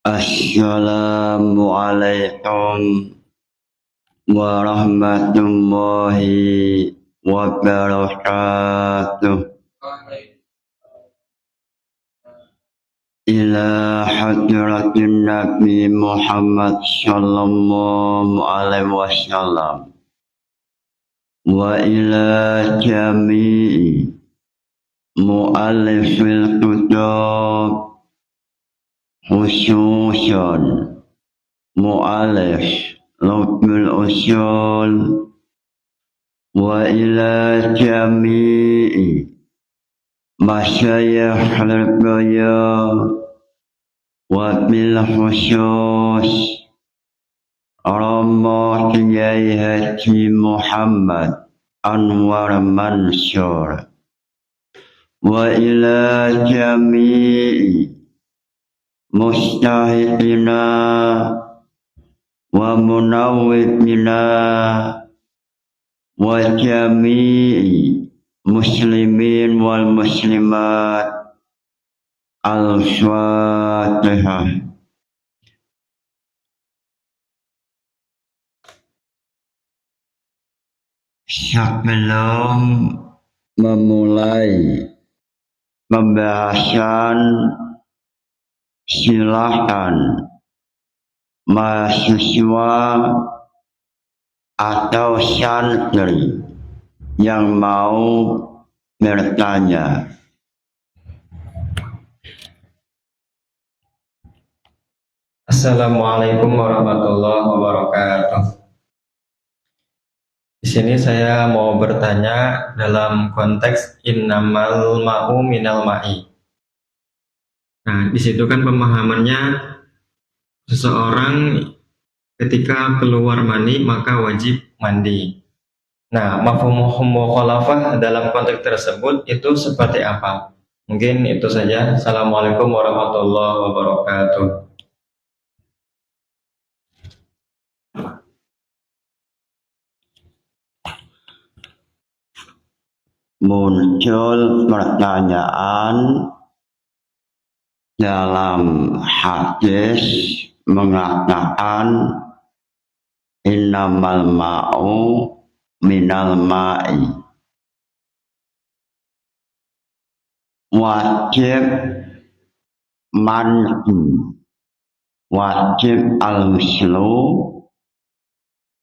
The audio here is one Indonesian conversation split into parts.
Assalamualaikum warahmatullahi wabarakatuh. Ila hadratin Nabi Muhammad sallallahu alaihi wasallam wa ila jami'i mu'allifil kitab khususan mu'alif Lubul Usul wa ila jami'i masyayikh al-baya wa bil khusus Rama Kiai Haji Muhammad Anwar Mansur wa ila jami'i mustahidina wa munawwidina wa jami'i muslimin wal muslimat. Al-Fatihah. Sebelum memulai pembahasan, silakan mahasiswa atau santri yang mau bertanya. Assalamualaikum warahmatullahi wabarakatuh. Di sini saya mau bertanya dalam konteks innamal ma'u minal ma'i. Nah, di situ kan pemahamannya seseorang ketika keluar mani maka wajib mandi. Nah, mafhum mukhalafah dalam konteks tersebut itu seperti apa? Mungkin itu saja. Assalamualaikum warahmatullahi wabarakatuh. Muncul pertanyaan dalam hadis mengatakan innamal ma'u minal ma'i, wajib mandi, wajib al-ghuslu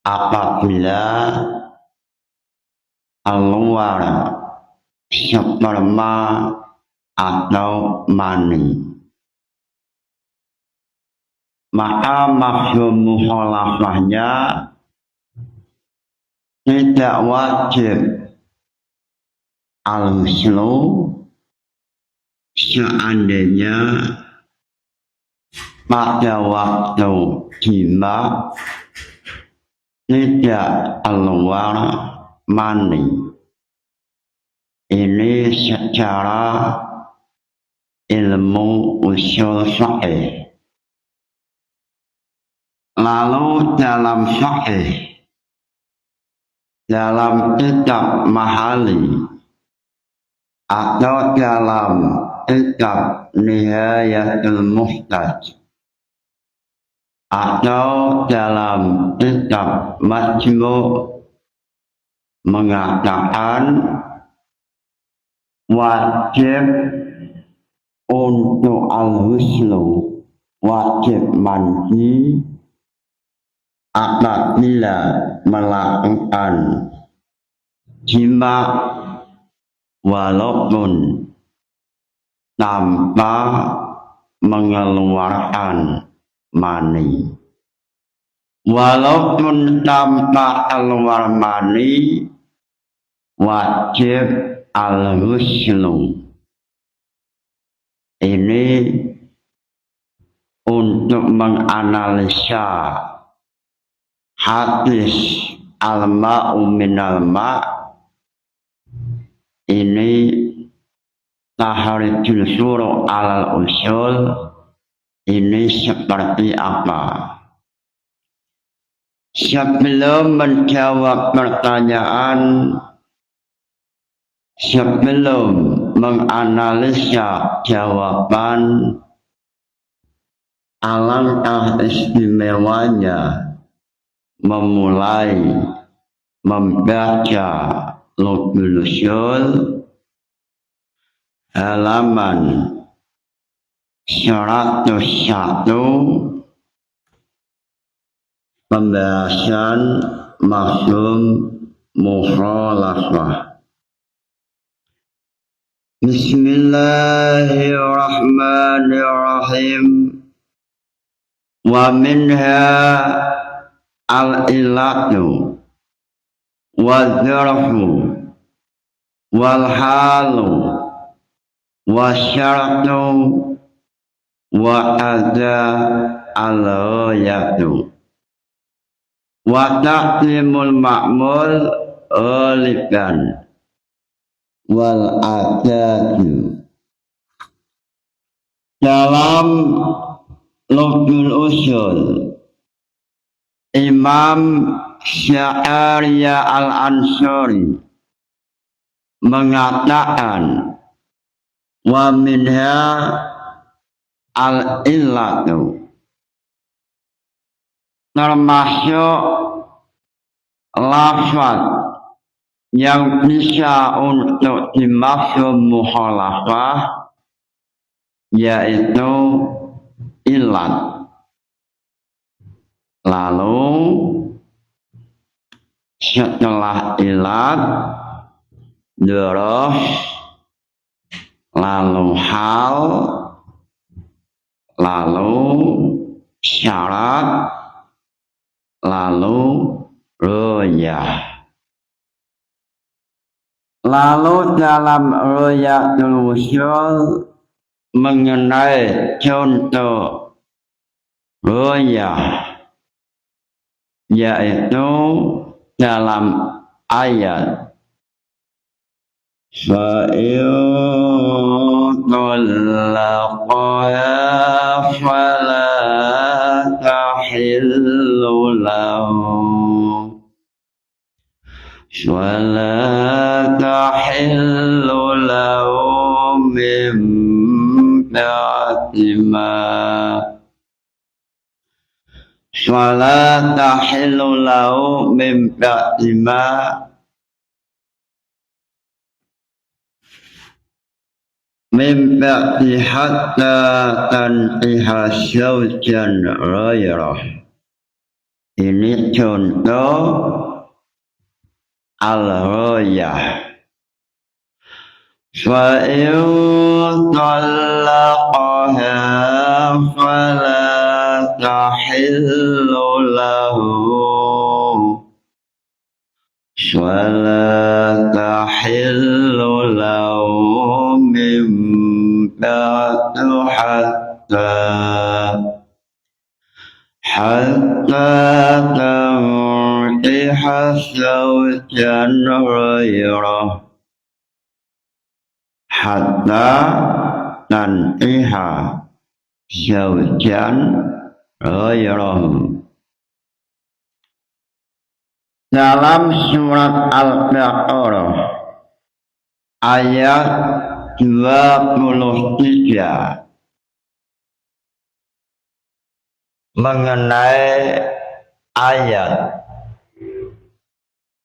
apabila keluar sperma atau mani. Maka mafhum mukhalafahnya tidak wajib al-ghuslu seandainya pada waktu jima tidak keluar mani. Ini secara ilmu usul fiqh. Lalu dalam fiqh, dalam kitab Mahali atau dalam kitab Nihayatul Muhtaj atau dalam kitab Majmu' mengatakan wajib untuk al-ghuslu, wajib mandi apabila melakukan jima walaupun tanpa mengeluarkan mani. Walaupun tanpa keluar mani, wajib al-ghuslu. Ini untuk menganalisa hadis al-ma'u minal ma', ini tahrijul syuru' alal usul, ini seperti apa? Sebelum menjawab pertanyaan, sebelum menganalisa jawaban, Alangkah istimewanya memulai membaca Lugul Ushul halaman 101 pembahasan mafhum mukhalafah. Bismillahirrahmanirrahim. Wa minha al-ilatu wa dzarfu wal halu wa syaratu wa adza al-ghayatu wa taqlimul ma'mul alikan wal adatu. Dalam Lugul Ushul, Imam Sya'ariyah Al-Ansari mengatakan wa minha al-illatu, termasuk lafaz yang bisa untuk dimafhum mukhalafah yaitu ilat. Lalu setelah ilat dzarf, lalu hal, lalu syarat, lalu royah. Lalu dalam Royatul Ushul mengenai contoh royah, yaitu dalam ayat fa'in talaqaha fala tahillu lahu wala tahillu lahu min ba'di ma wala tahillu lahu min ba'di ma min ba'di hatta tanqiha zawjan ghairah. Ini contoh al-royah. Fa'in talaqaha fala tahillu lahu wala tahillu lahu min ba'du hatta tanqiha zawjan ghairah. Hatta tanqiha zawjan ghairah. Dalam surat Al-Baqarah ayat 23 mengenai ayat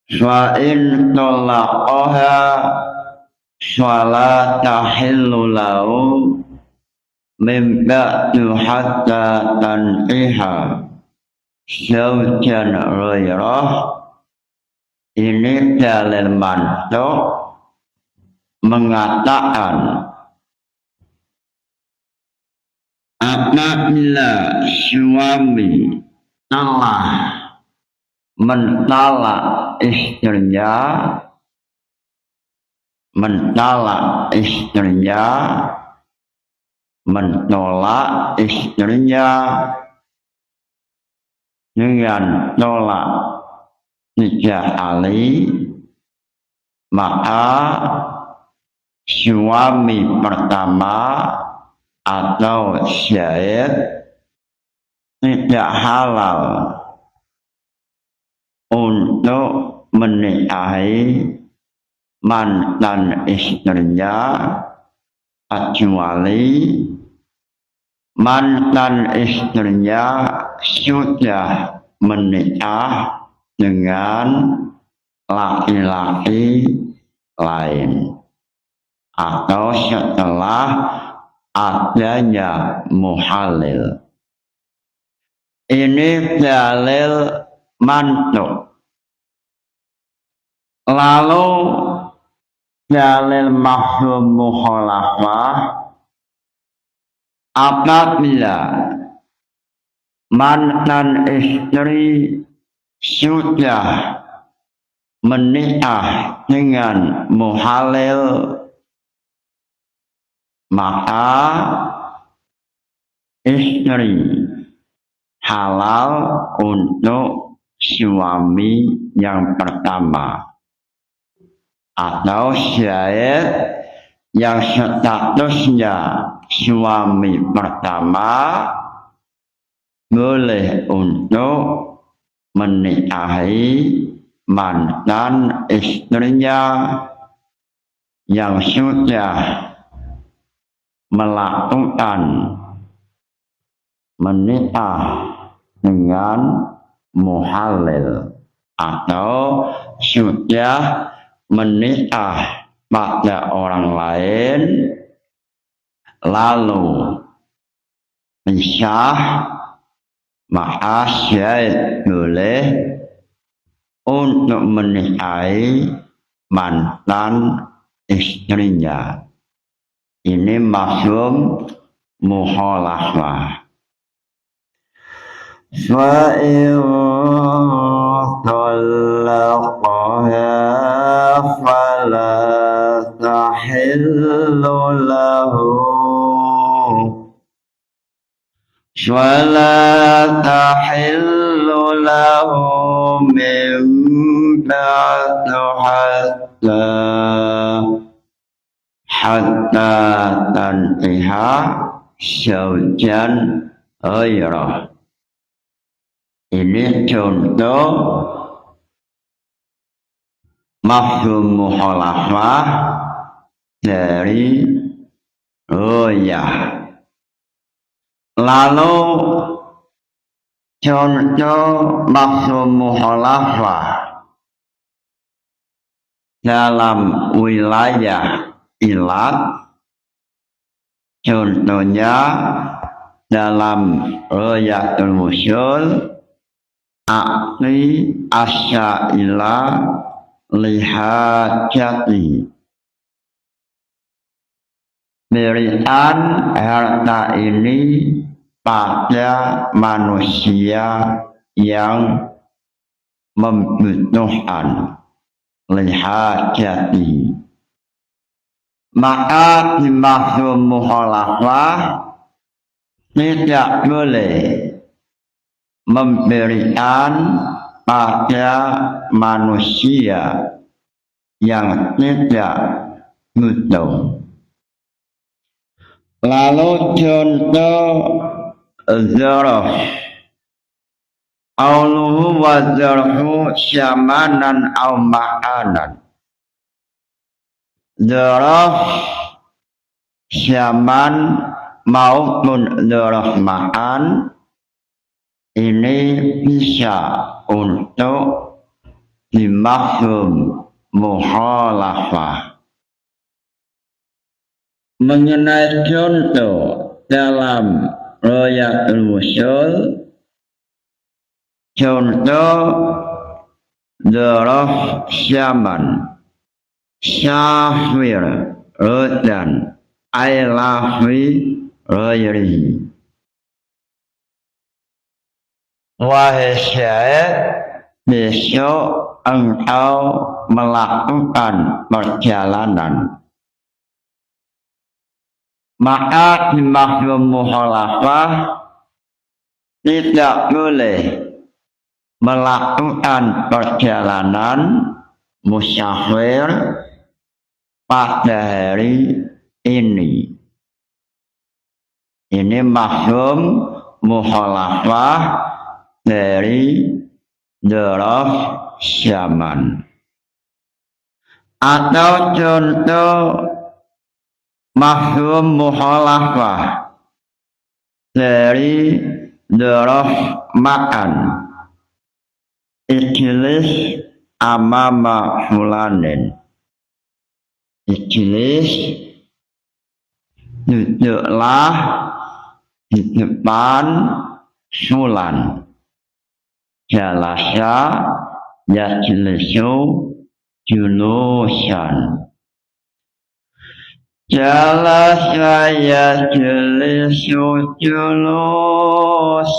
fa'in talaqaha fala tahillu lahu min ba'du hatta tanqiha zawjan ghairah. Ini dalil mantuk mengatakan apabila suami telah mentalak istrinya, menolak istrinya dengan tolak 3 kali, maka suami pertama atau syahid tidak halal untuk menikahi mantan istrinya kecuali mantan istrinya sudah menikah dengan laki-laki lain atau setelah adanya muhalil. Ini dalil mantuk. Lalu dalil mafhum mukhalafah apabila mantan istri sudah menikah dengan muhalil, maka istri halal untuk suami yang pertama atau syahid yang statusnya suami pertama boleh untuk menikahi mantan istrinya yang sudah melakukan menikah dengan muhalil atau sudah menikah pada orang lain lalu pisah, maka syahid boleh untuk menikahi mantan istrinya. Ini mafhum mukhalafah. فَإِنْ طَلَّقَهَا فَلَا تَحِلُّ له مِنْ بَعْدُ حَتَّى تَنْكِحَ زَوْجًا غَيْرَهُ. Ini contoh mafhum mukhalafah dari royah. Lalu contoh mafhum mukhalafah dalam wilayah ilat, contohnya dalam royatul musyul akli asyaila lihajati, berikan harta ini pada manusia yang membutuhkan lihajati. Maka di mafhum mukhalafah tidak boleh memberikan pada manusia yang tidak butuh. Lalu contoh zarf, qauluhu wa zarfu syamanan aw makanan. Zarf syaman maupun zarf makan ini bisa untuk dimafhum mukhalafah. Mengenai contoh dalam royatul musyul, contoh zarf syaman, syafir rodan ailafi royri. Wahai syahid, besok engkau melakukan perjalanan. Maka di mafhum mukhalafah tidak boleh melakukan perjalanan musafir pada hari ini. Ini mafhum mukhalafah dari zarf syaman. Atau contoh mafhum mukhalafah dari dzaraf makan ikilis amama fulanin ikilis duduklah di depan fulan jalasa yajlisu julusan jalasa yajlisu julusan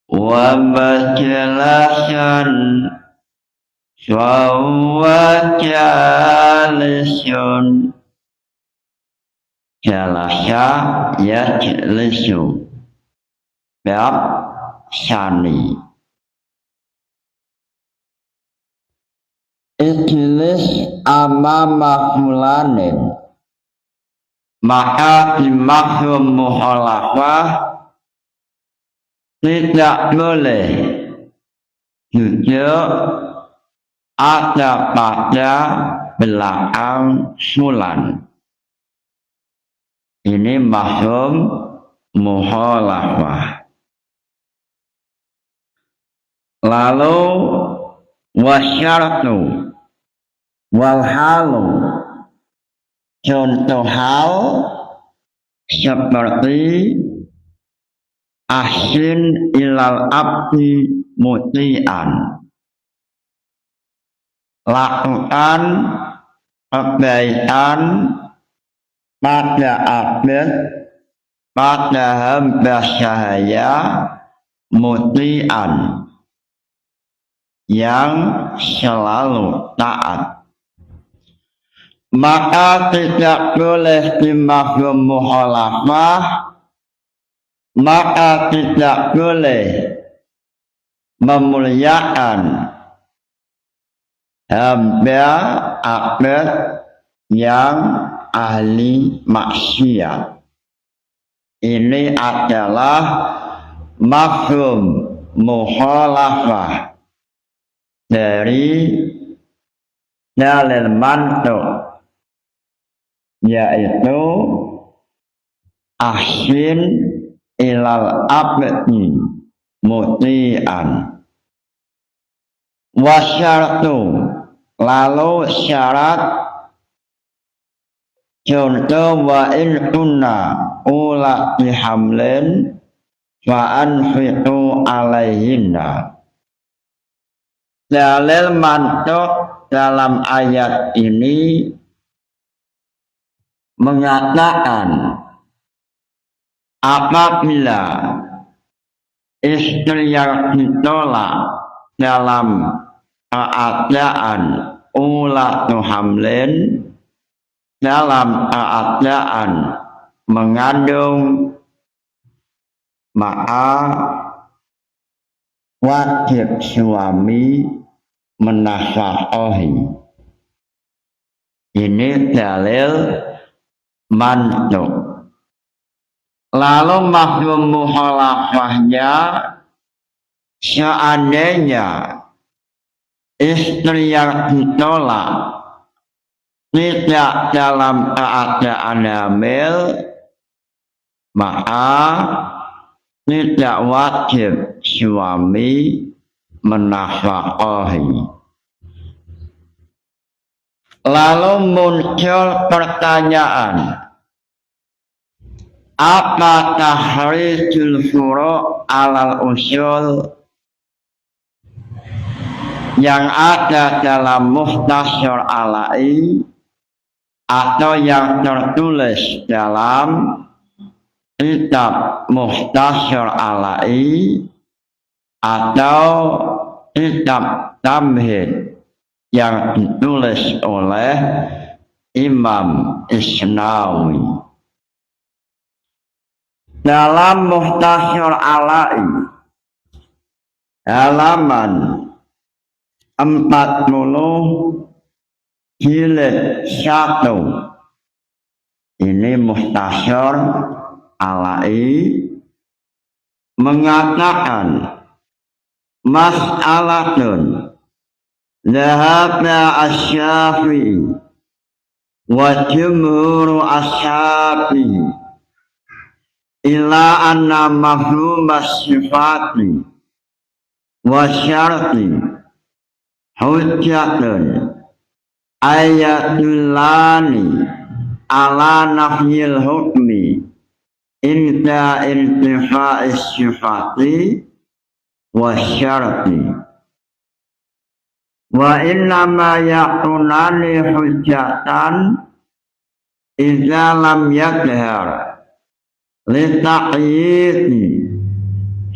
wa majlasan wa huwa jalisun jalasa yajlisu bab sani Ijlis amama fulanin maka dimaksud mukhalafah tidak boleh duduk ada pada belakang fulan. Ini maksud mukhalafah. Lalu wasyaratu walhalu contoh hal seperti ahsin ilal abdi mutian lakukan kebaikan pada abd pada hamba sahaya mutian yang selalu taat maka tidak boleh dimaksud mukhalafah maka tidak boleh memuliakan hamba abd yang ahli maksiat. Ini adalah maksud mukhalafah dari dalil mantuk yaitu ahsin ilal abdi mutian wasyaratu lalu syarat contoh wa in kunna ula bihamlin wa anfiqu alaihinna dalil mantuk dalam ayat ini mengatakan apabila istri yang ditolak dalam keadaan ulatu hamlin dalam keadaan mengandung maka wajib suami menafkahi. Ini dalil mantuk. Lalu maksud mukhalafahnya seandainya istri yang ditolak tidak dalam keadaan hamil maka tidak wajib suami menafkahi. Lalu muncul pertanyaan, apa tahrijul furu' alal usul yang ada dalam Mukhtasar Ala'i atau yang tertulis dalam kitab Mukhtasar Ala'i atau kitab Tamhid yang ditulis oleh Imam Isnawi. Dalam Mukhtasar Ala'i halaman 40 jilid 1 ini Mukhtasar Ala'i mengatakan mas'alatun dhahabna asy-Syafi'i wa jumhur ashabihi ila anna mafhum sifati wa syarti hujjatun ayatulani ala nafyil hukmi inda intifa'is sifati wa syarti wa innama yakunani hujjatan idza lam yadhhar litaqyiti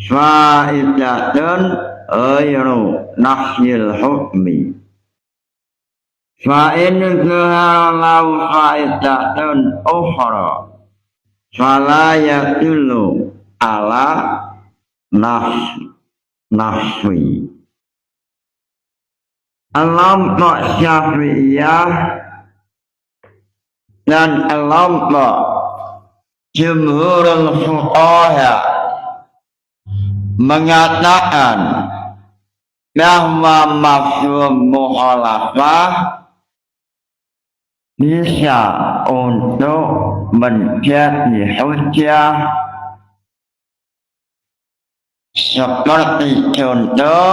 fa'idatun ghairu nafyil hukmi fa'in dhahara lahu fa'idatun ukhra fala yadullu ala nafwi. Kelompok Syafi'iyah dan kelompok jumhurul fuqaha mengatakan bahwa mafhum mukhalafah bisa untuk menjadi hujjah seperti contoh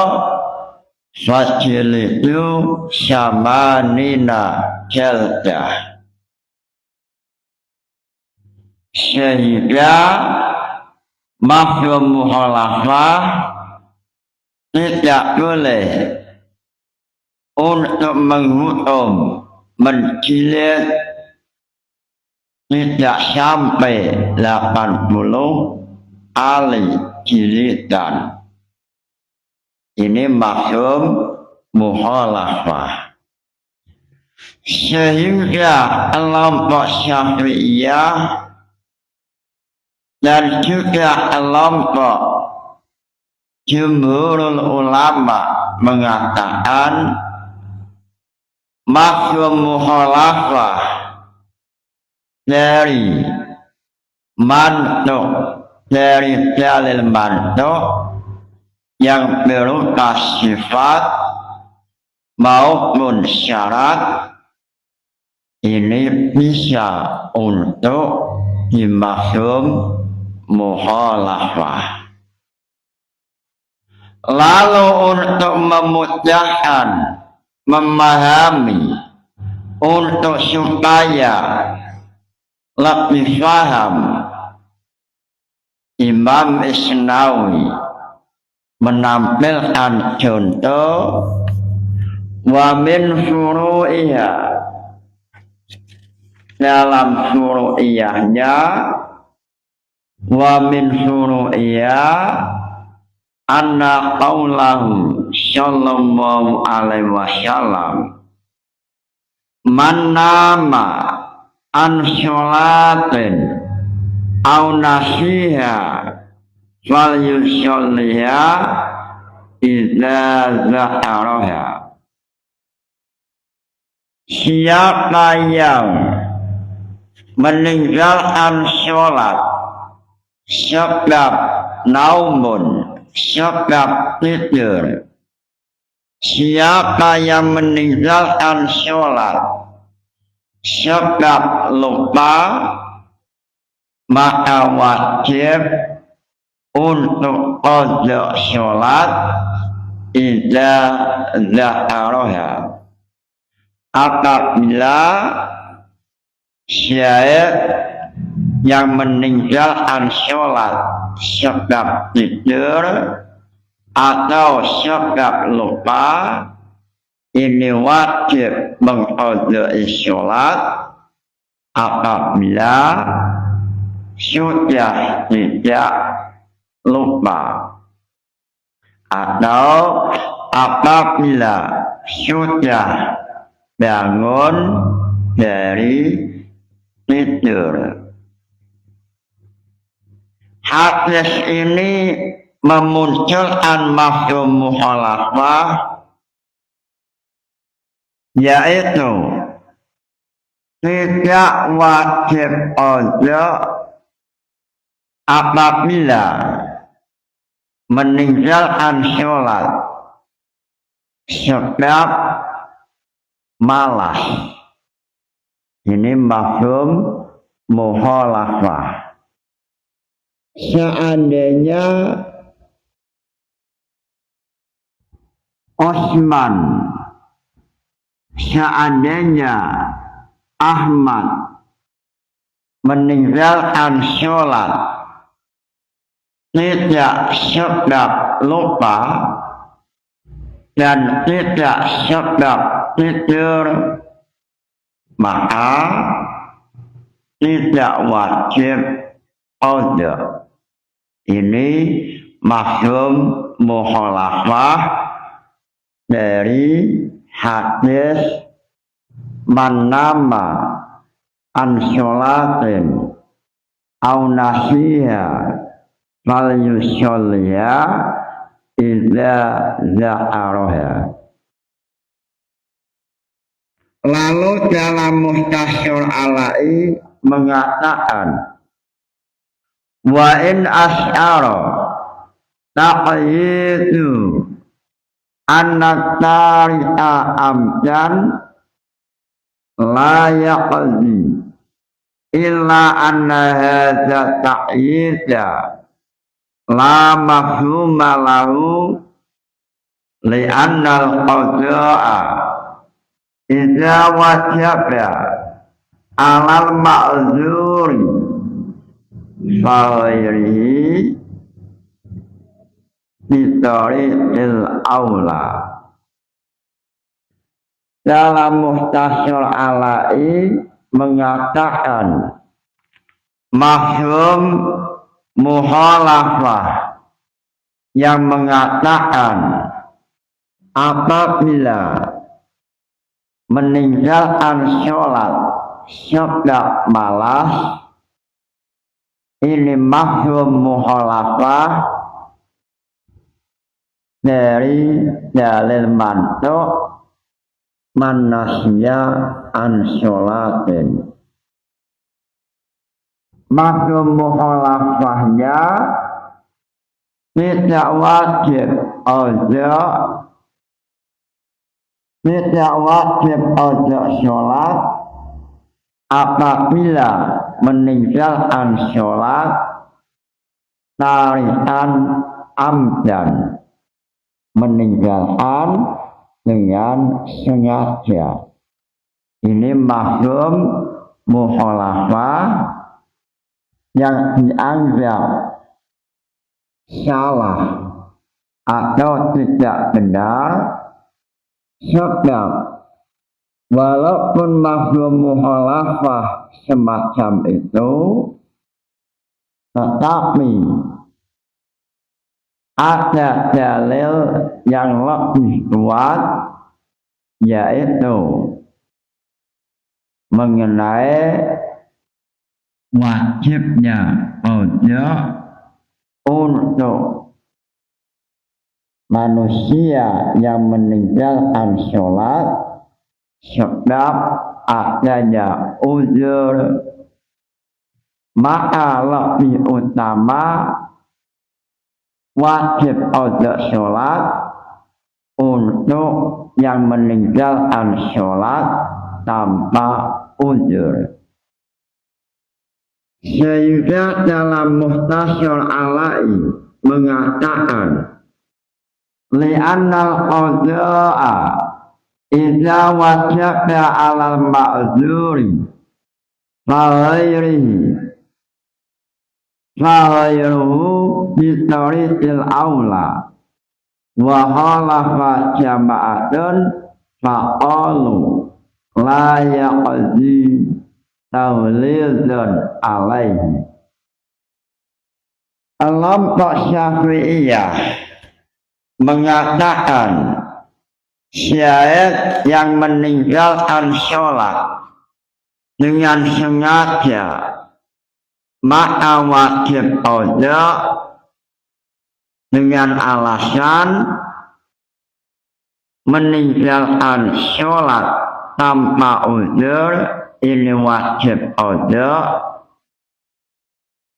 fajlidu samanina jaldah, sehingga mafhum mukhalafah tidak boleh untuk menghukum menjilid tidak sampai 80 kali jilidan. Ini mafhum mukhalafah. Sehingga kelompok Syafi'iyah dan juga kelompok jumhurul ulama mengatakan mafhum mukhalafah dari mantuk, dari dalil mantuk yang berupa sifat maupun syarat ini bisa untuk dimafhum mukhalafah. Lalu untuk memudahkan memahami, untuk supaya lebih paham, Imam Isnawi menampilkan contoh wa min furu'iha, dalam furu'iyahnya wa min furu'iha anna qawlahu sallallahu alaihi wasallam man nama an sholatin au nasiha fal yusalliha idza zaharaha. Siapa yang meninggalkan sholat sebab naumun, sebab tidur, siapa yang meninggalkan sholat sebab lupa, maka wajib untuk qada sholat idza zaharaha, apabila syahid yang meninggalkan sholat sebab tidur atau sebab lupa ini wajib mengqadai sholat apabila sudah tidak lupa atau apabila sudah bangun dari tidur. Hadis ini memunculkan mafhum mukhalafah, yaitu tidak wajib qada apabila meninggalkan sholat sebab malas. Ini mafhum mukhalafah. seandainya Osman, seandainya Ahmad meninggalkan sholat, tidak sedap lupa dan tidak sedap tidur, maka tidak wajib qada. Ini mafhum mukhalafah dari hadis man nama an sholatin au nasiha fal yusolliya idza za'araha. Lalu dalam Muhtasyar Alai mengatakan wa in asyara taqyidu anna tari'a amdan la yaqdi illa anna hadza taqyida la mafhuma lahu li'anna al-qada'a idza wajaba 'alal ma'dzuri fa ghairihi bitariqil aula. Dalam Muhtasyar Alai mengatakan mafhum mukhalafah yang mengatakan apabila meninggalkan sholat sedang malas, ini mafhum mukhalafah dari dalil mantuk man nasiya an sholatin. Mafhum mukhalafahnya tidak wajib ojo sholat apabila meninggalkan sholat tarikan amdan, meninggalkan dengan sengaja. Ini mafhum mukhalafah yang dianggap salah atau tidak benar, sebab walaupun mafhum mukhalafah semacam itu, tetapi ada dalil yang lebih kuat, yaitu mengenai wajibnya qada untuk manusia yang meninggalkan sholat sebab adanya uzur, maka lebih utama wajib qada sholat untuk yang meninggalkan sholat tanpa uzur. Sehingga dalam Muhtasyar Alai mengatakan li'anna qada'a idza wajaba 'alal ma'dzuri fa ghairuhu bi tariqil aula wa khalafa jama'atun fa qalu la yaqdi tawlidun alaihi. Kelompok Syafi'iyah mengatakan syahid yang meninggalkan sholat dengan sengaja maka wajib qada dengan alasan meninggalkan sholat tanpa uzur, ini wajib qada.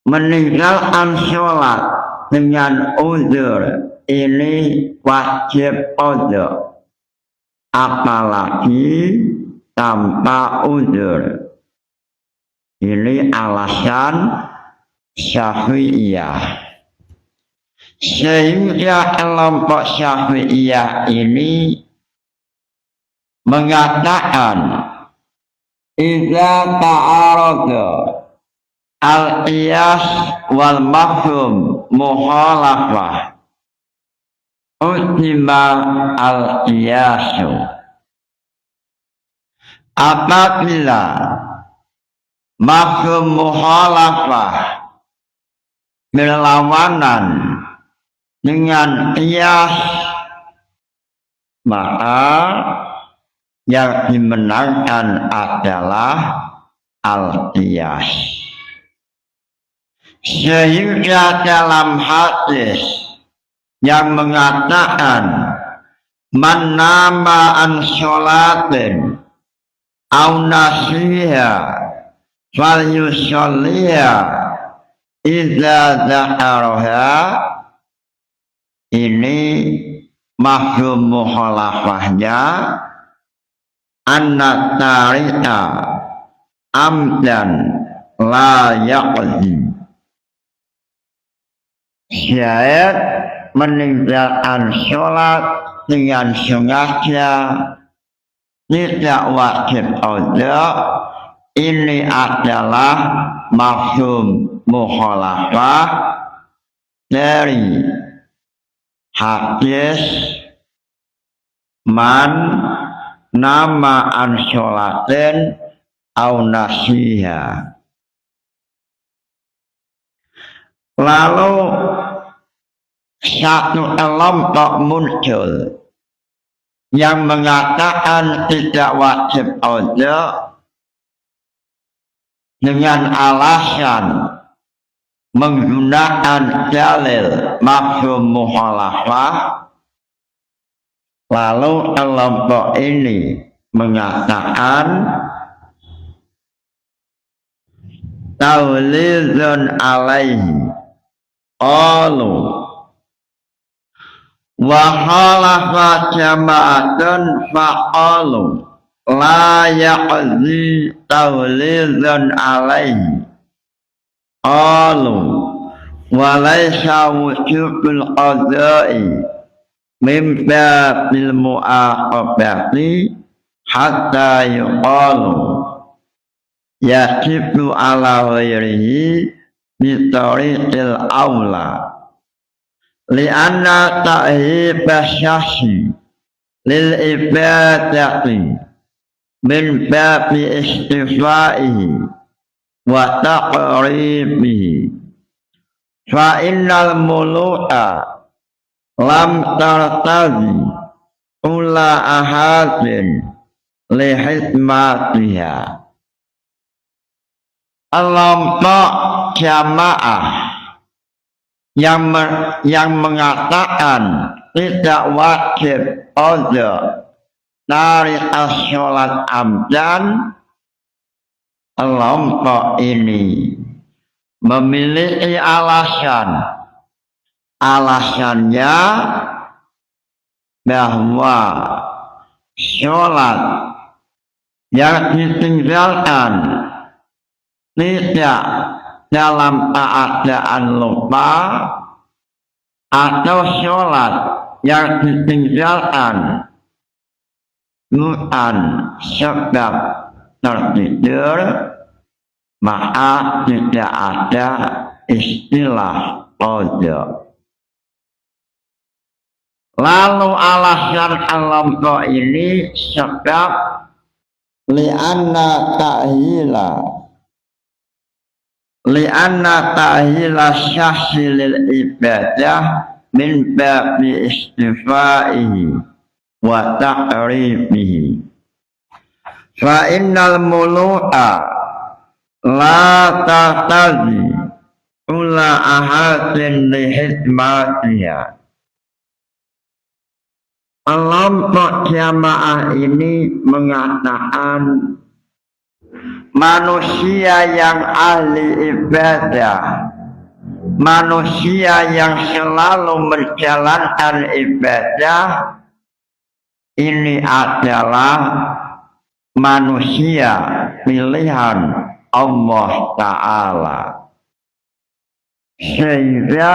Meninggalkan sholat dengan uzur, ini wajib qada, apalagi tanpa uzur. Ini alasan Syafi'iyah. Sehingga kelompok Syafi'iyah ini mengatakan idza ta'arada al-qiyas wal mafhum mukhalafah utima al-qiyasu. Apabila mafhum mukhalafah berlawanan dengan qiyas, maka yang dimenangkan adalah al-qiyas. Sehingga dalam hadis yang mengatakan man nama an sholatin au nasiha fal yusalliha idza dzakaraha, ini mafhum mukhalafahnya anna tarika amdan la yaqdi. Syahid meninggalkan sholat dengan sengaja tidak wajib qada, ini adalah mafhum mukhalafah dari hadis man nama an sholatin au nasiha. Lalu satu kelompok muncul yang mengatakan tidak wajib qada dengan alasan menggunakan dalil mafhum mukhalafah. Lalu kelompok ini mengatakan taulizun alaihi qalu wa khalafa jama'atun faqalu la yaqzi taulizun alaihi qalu wa laysa wujubul qada'i min babil mu'aqabati hatta yuqalu yajibu ala ghairihi bitariqil aula li'anna ta'hiba syahsi lil ibadati min babi istifaihi wa taqribihi fa innal mulu'a lam tartazi ula ahadin li hikmatiha. Kelompok jamaah yang mengatakan tidak wajib qada dari sholat amdan, kelompok ini memiliki alasan. Alasannya bahwa sholat yang ditinggalkan tidak dalam keadaan lupa atau sholat yang ditinggalkan bukan sebab tertidur, maka tidak ada istilah qada. Lalu alasan kelompok ini sebab li'anna ta'hila syahsi lil ibadah min babi istifaihi wa taqribihi fa innal mulu'a la taqtazi ula ahadin li hikmatiha. Kelompok jamaah ini mengatakan manusia yang ahli ibadah, manusia yang selalu menjalankan ibadah, ini adalah manusia pilihan Allah Ta'ala. sehingga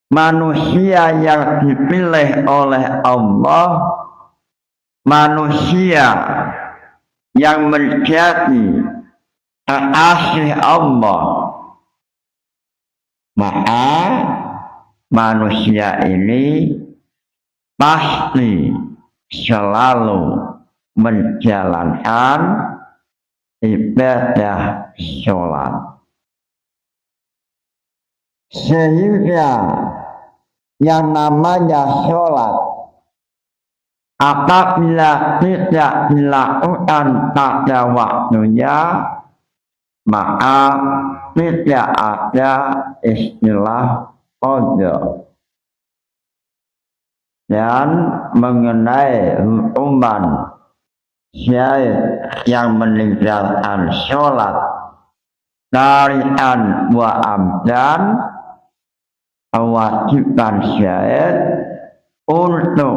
manusia yang dipilih oleh Allah, manusia yang menjadi kekasih Allah, maka manusia ini pasti selalu menjalankan ibadah sholat. Sehingga yang namanya sholat apabila tidak dilakukan pada waktunya, maka tidak ada istilah qadha. Dan mengenai hukuman syahid yang meninggalkan sholat tarian wa amdan, kewajiban syahid untuk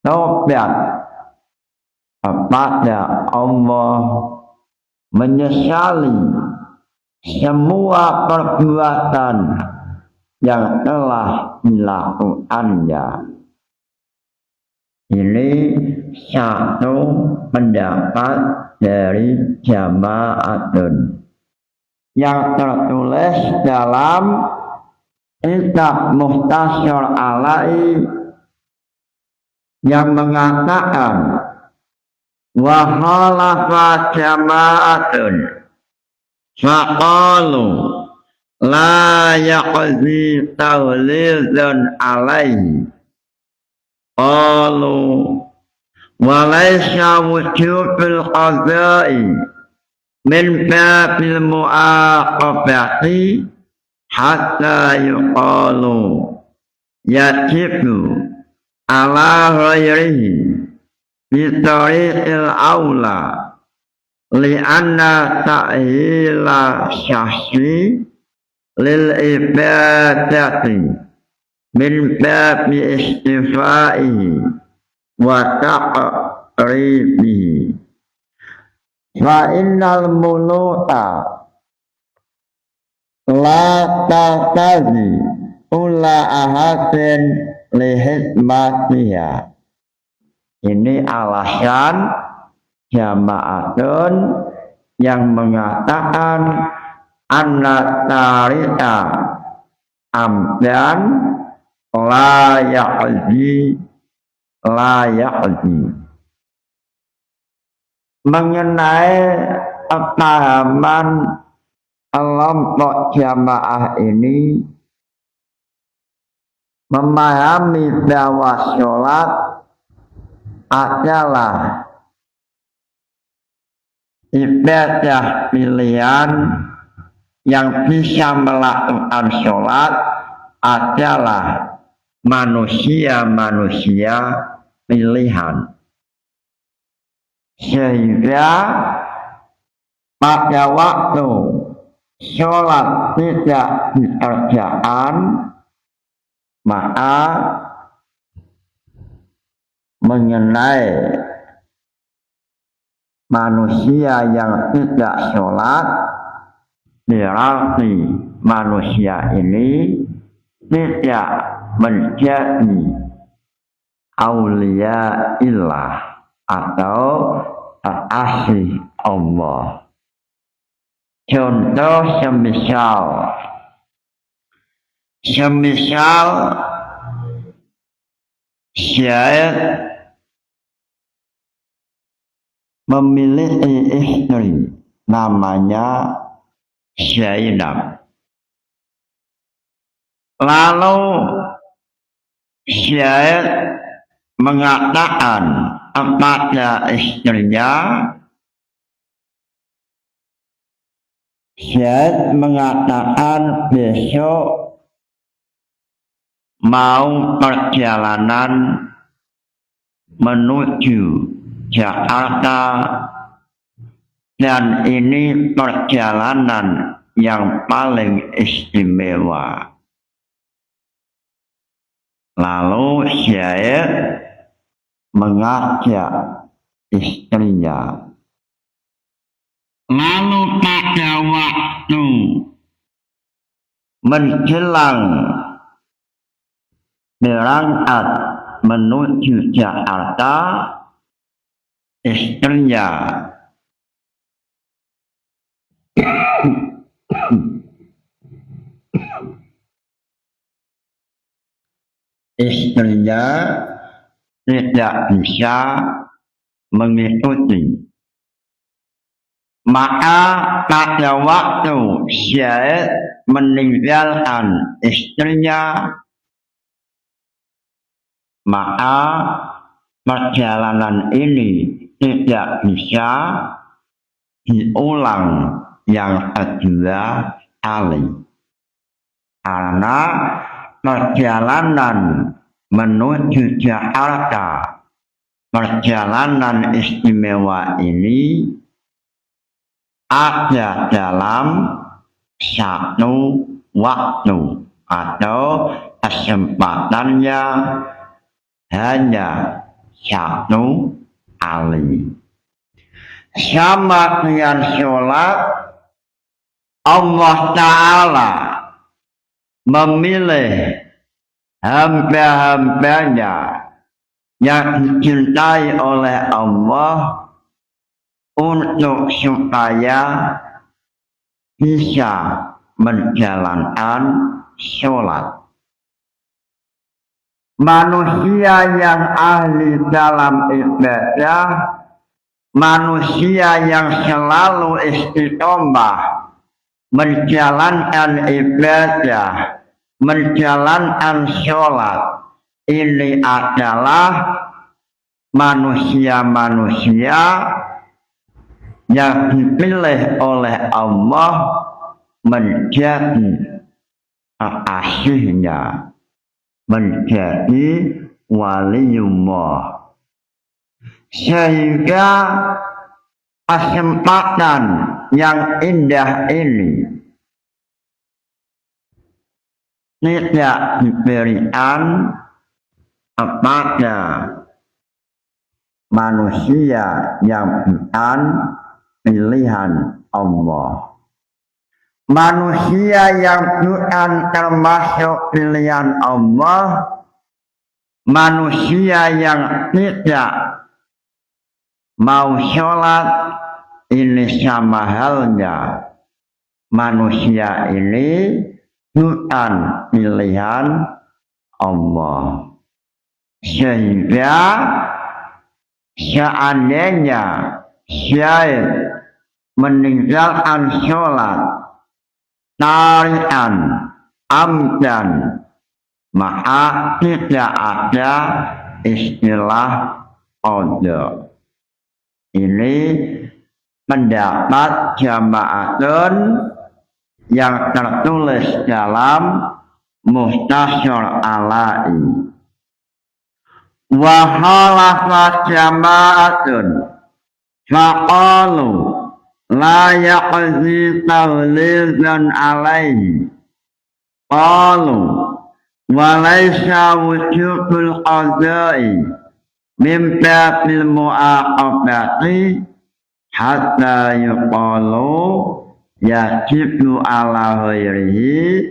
taubat kepada Allah, menyesali semua perbuatan yang telah dilakukannya. Ini satu pendapat dari Jama'atun yang tertulis dalam kitab Mukhtasar Alai yang mengatakan wa khalafa jama'atun faqalu la yaqzi tawlidun alaihi qalu wa laysa wujubul qadha'i min babil mu'aqabati hatta yuqalu yajibu ala ghairihi bitariqil aula li'anna ta'hila syahsi lil ibadati min babi istifaihi wa taqribihi fa innal muluka la taqtazi ula ahadin lihikmatiha. Ini alasan Jama'atun yang mengatakan anna tari'a amdan la ya'zi. Mengenai pemahaman kelompok jamaah ini memahami bahwa sholat adalah ibadah pilihan, yang bisa melakukan sholat adalah manusia-manusia pilihan. Sehingga pada waktu sholat tidak dikerjakan, maka mengenai manusia yang tidak sholat, berarti manusia ini tidak menjadi aulia illah atau kekasih Allah. Contoh semisal syahid memiliki istri namanya Zainab. Lalu syahid mengatakan kepada istrinya, syahid mengatakan besok mau perjalanan menuju Jakarta, dan ini perjalanan yang paling istimewa. Lalu syahid mengajak istrinya. Lalu pada waktu menjelang berangkat menuju Jakarta, istrinya tidak bisa mengikuti. Maka pada waktu Syed meninggalkan istrinya, maka perjalanan ini tidak bisa diulang yang kedua kali. Karena perjalanan menuju Jakarta, perjalanan istimewa ini ada dalam satu waktu atau kesempatannya hanya satu kali. Sama dengan sholat, Allah Ta'ala memilih hamba-hambanya yang dicintai oleh Allah untuk supaya bisa menjalankan sholat. Manusia yang ahli dalam ibadah, manusia yang selalu istiqomah menjalankan ibadah, menjalankan sholat, ini adalah manusia-manusia yang dipilih oleh Allah menjadi kekasihnya, menjadi waliullah. Sehingga kesempatan yang indah ini tidak diberikan kepada manusia yang bukan pilihan Allah. Manusia yang bukan termasuk pilihan Allah, manusia yang tidak mau sholat, ini sama halnya manusia ini bukan pilihan Allah. Sehingga seandainya Syed meninggalkan sholat tarikan amdan, maka tidak ada istilah qada. Ini pendapat jama'atun yang tertulis dalam Mukhtasar Ala'i. Wa khalafa jama'atun faqalu la yaqzi tawlizan alaihi. Qalu wa laysa wujubul qadai min babil mu'aqabati hatta yuqalu yajibu ala ghairihi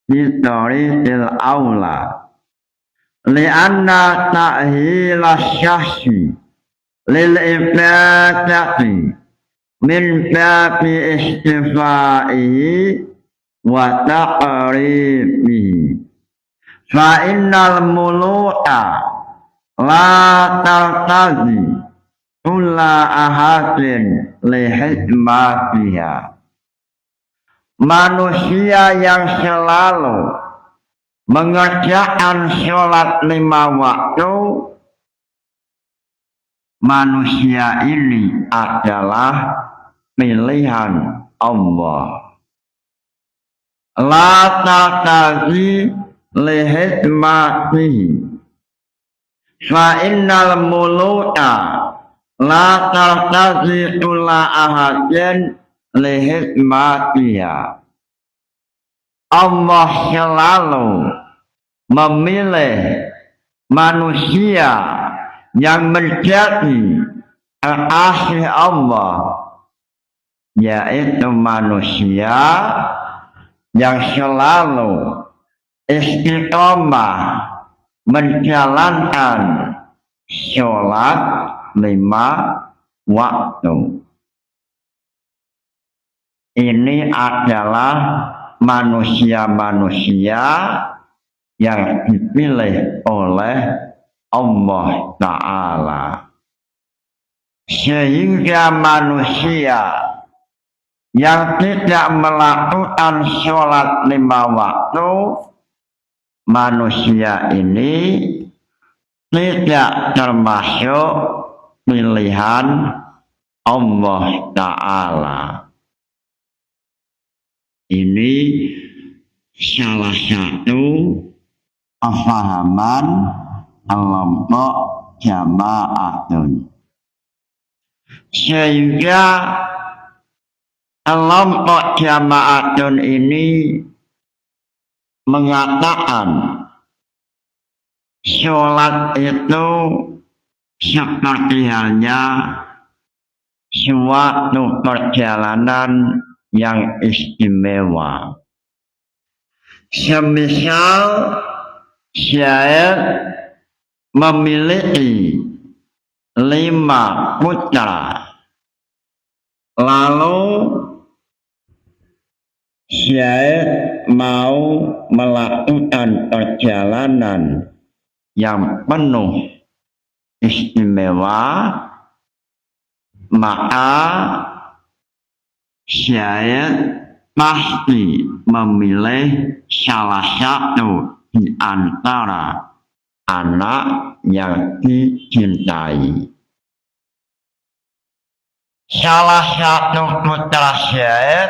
bitariqil aula. Lianna ta'hila syahsi lil ibadati min babi istifaihi wa taqribihi. Fa innal mulu'a la tartazi kulla ahadin li hikmatiha. Manusia yang selalu mengerjakan sholat 5 waktu, manusia ini adalah pilihan Allah. La taqtazi li hikmatihi. Fa innal mulu'a la taqtazi kulla ahadin li hikmatiha. Allah selalu memilih manusia yang menjadi kekasih Allah, yaitu manusia yang selalu istiqomah menjalankan sholat 5 waktu. Ini adalah manusia-manusia yang dipilih oleh Allah Ta'ala. Sehingga manusia yang tidak melakukan sholat 5 waktu, manusia ini tidak termasuk pilihan Allah Ta'ala. Ini salah satu kefahaman kelompok jamaatun. Sehingga kelompok jamaatun ini mengatakan sholat itu seperti halnya suatu perjalanan yang istimewa. Semisal Syed memiliki 5 putra, lalu Syed mau melakukan perjalanan yang penuh istimewa, maka Syed pasti memilih salah satu di antara anak yang dicintai. Salah satu putra Syed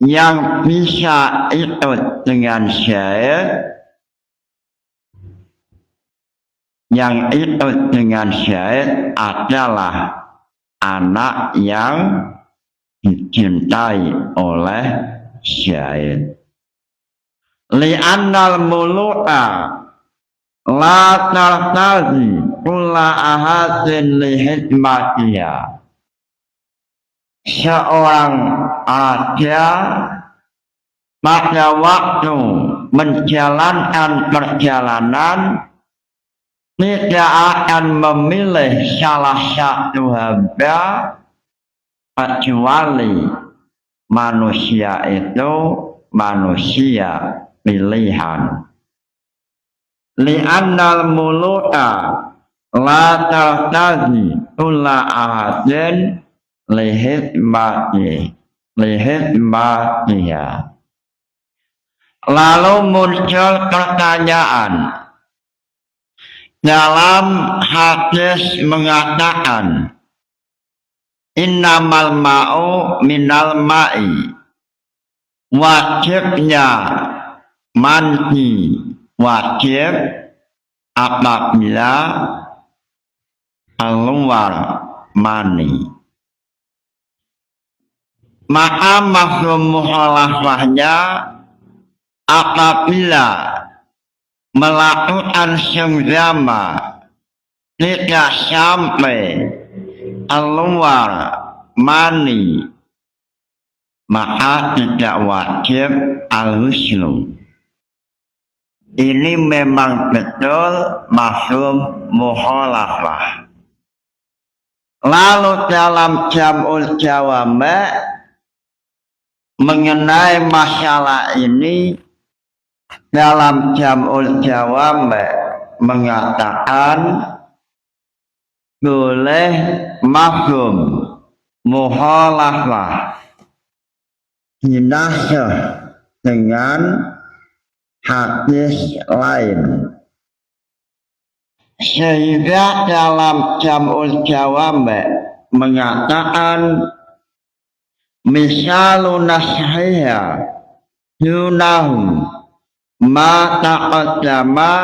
yang bisa ikut dengan Syed, adalah anak yang dicintai oleh Syed. Li'annal mulu'a la tartazi kulla ahadin li hikmatiha. Seorang raja pada waktu menjalankan perjalanan tidak akan memilih salah satu hamba kecuali manusia itu manusia pilihan. Li'annal mulu'a la tartazi kulla ahadin lihikmatiha. Lalu muncul pertanyaan. Dalam hadis mengatakan, innamal ma'u minal ma'i. Wajibnya mandi wajib apabila keluar mani. Maka mafhum mukhalafahnya apabila melakukan sengzama tidak sampai keluar mani, maka tidak wajib al-huslu. Ini memang betul mafhum mukhalafah. Lalu dalam jam'ul jawami' mengenai masalah ini, dalam jam'ul jawami' mengatakan boleh mafhum mukhalafah dinasah dengan hadis lain. Sehingga dalam jam'ul jawami' mengatakan misalun nashiha yunahu ma taqaddama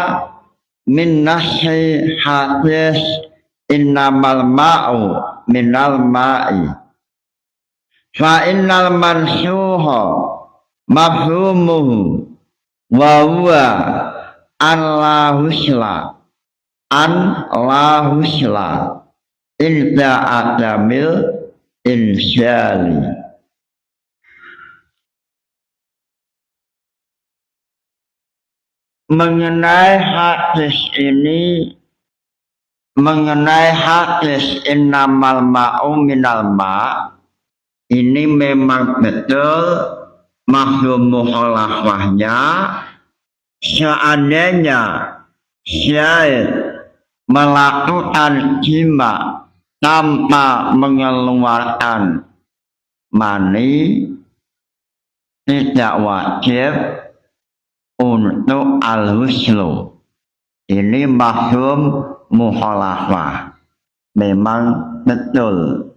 min nashi hadis innamal ma'u minal ma'i fa innal mansuha mafhumuhu wa huwa an la husla inda adamil insyali. mengenai hadis ini, mengenai hadis innamal ma'u minal ma', ini memang betul mafhum mukhalafahnya. Seandainya syahid melakukan jima tanpa mengeluarkan mani, tidak wajib untuk al-huslu. Ini mafhum mukhalafah. Memang betul.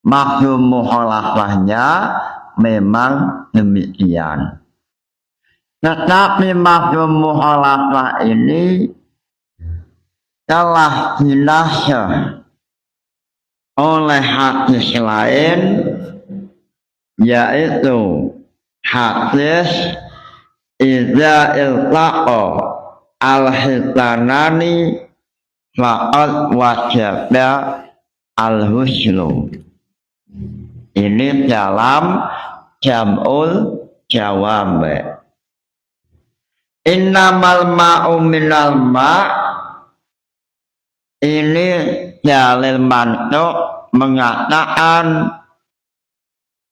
Mafhum mukhalafahnya memang demikian. Tetapi mafhum mukhalafah ini telah dinasah oleh hadis lain, yaitu hadis idza iltaqa al-hitanani faqad wajaba al-huslu. Ini dalam jam'ul jawab. Innamal ma'u minal ma', ini dalil mantuk mengatakan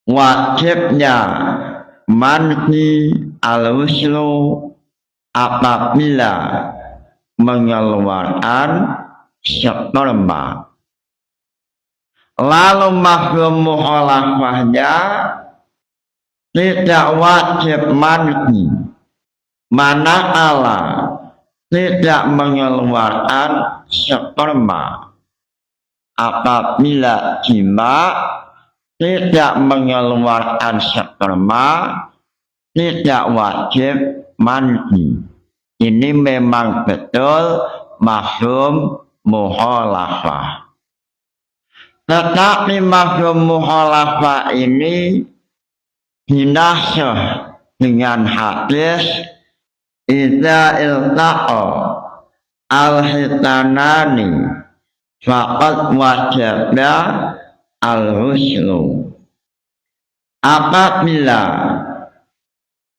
wajibnya mandi al-huslu apabila mengeluarkan sperma. Lalu mafhum mukhalafahnya tidak wajib mandi manakala tidak mengeluarkan sperma. Apabila jima tidak mengeluarkan sperma, tidak wajib mandi. Ini memang betul mafhum mukhalafah. Tetapi mafhum mukhalafah ini dinasah dengan hadis idza iltaqa al-hitanani faqad wajaba al-huslu. Apabila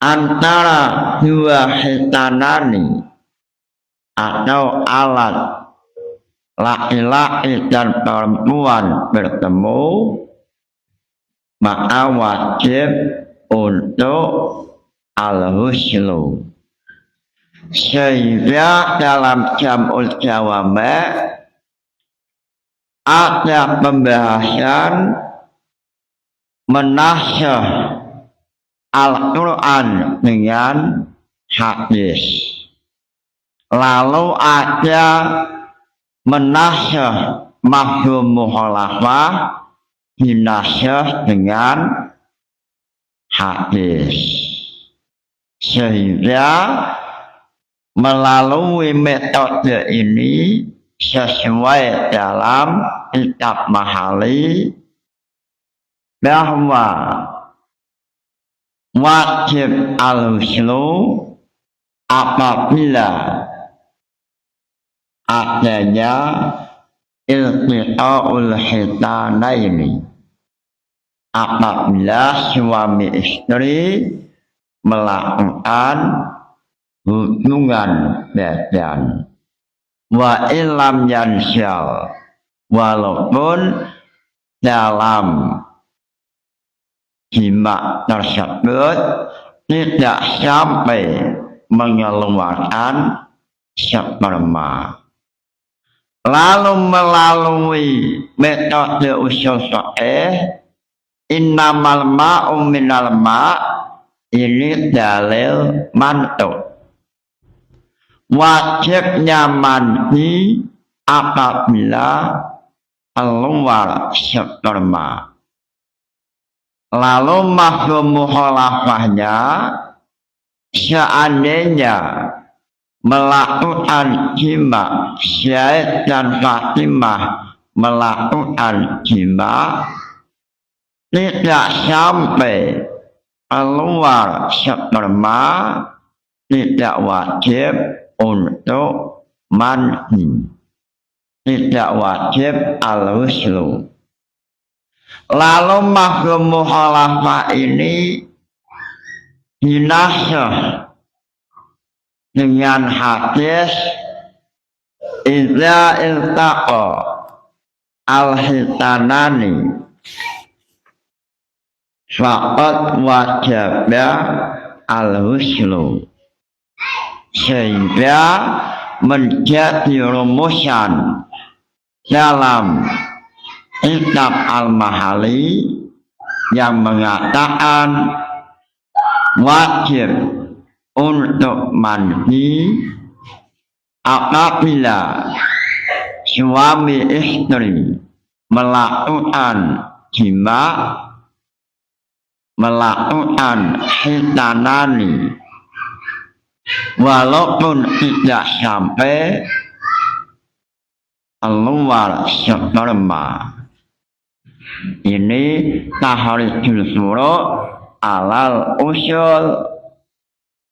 antara dua hitanani atau alat laki-laki dan perempuan bertemu, maka wajib untuk al-huslu. Sehingga dalam jam'ul jawab ada pembahasan menasah Al-Quran dengan hadis. Lalu ada menasah mafhum mukhalafah dinasah dengan hadis. Sehingga melalui metode ini sesuai dalam kitab Mahali bahwa wajib al-huslu apabila adanya iltiqa'ul hitanaini, apabila suami istri melakukan hubungan badan. Wa ilam yansyal, walaupun dalam jima tersebut tidak sampai mengeluarkan sperma. Lalu melalui metode usul sahih innamal ma'u minal ma', ini dalil mantuk. Wajibnya mandi apabila keluar sperma. Lalu mafhum mukhalafahnya seandainya melakukan jima, Syahid dan Fatimah melakukan jima, tidak sampai keluar sperma, tidak wajib untuk mandi, tidak wajib al-huslu. Lalu mafhum mukhalafah ini dinasah dengan hadis idza iltaqa al-hitanani faqad wajaba al-huslu, sehingga menjadi rumusan dalam kitab Al-Mahali yang mengatakan wajib untuk mandi apabila suami istri melakukan jima, melakukan hitanani, walaupun tidak sampai keluar sperma. Ini tahrijul furu' alal usul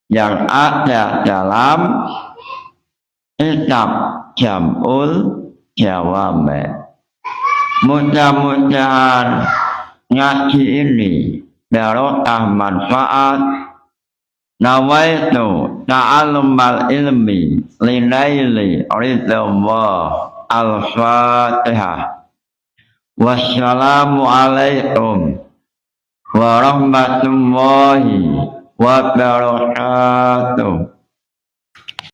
yang ada dalam kitab Jam'ul Jawami'. Mudah-mudahan ngaji ini barokah manfaat. Nawaitu ta'allumal ilmi linaili ridallah. Al-Fatihah. Wassalamu alaikum warahmatullahi wabarakatuh.